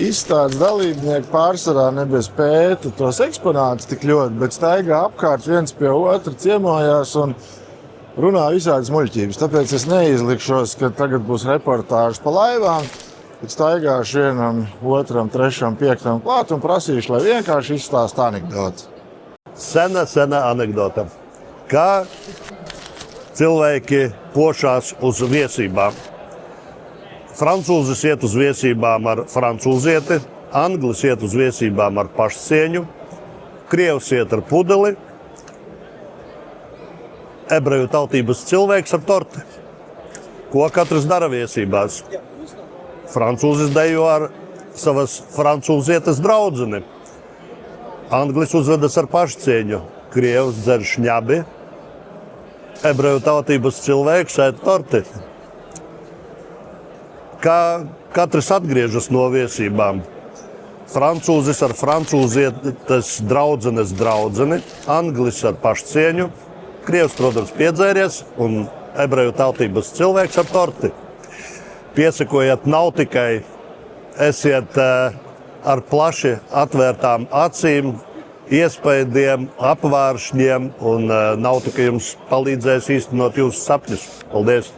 Izstādes dalībnieki pārsvarā nebez pēta tos eksponātus tik ļoti, bet staigā apkārt viens pie otra, ciemojās un runā visādas muļķības. Tāpēc es neizlikšos, ka tagad būs reportāžas pa laivām, bet staigāšu vienam, otram, trešam, piektam klāt un prasīšu, lai vienkārši izstāsta anekdotes. Sena anekdote. Kā cilvēki pošās uz viesībām? Francūzis iet uz viesībām ar francūzieti, anglis iet uz viesībām ar pašcieņu, krievs iet ar pudeli, ebreju tautības cilvēks ar torti. Ko katrs dara viesībās? Francūzis dejo ar savas francūzietes draudzeni, anglis uzvedas ar pašcieņu, krievs dzer šņabi, ebreju tautības cilvēks ēd torti. Kā katrs atgriežas no viesībām? Francūzis ar francūzietes draudzenes draudzeni, anglis ar pašcieņu, krievs, protams, piedzēries un ebreju tautības cilvēks ar torti. Piesakojiet, nav tikai esiet ar plaši atvērtām acīm, iespaidiem, apvāršņiem un nav tikai jums palīdzējis īstenot jūsu sapņus. Paldies!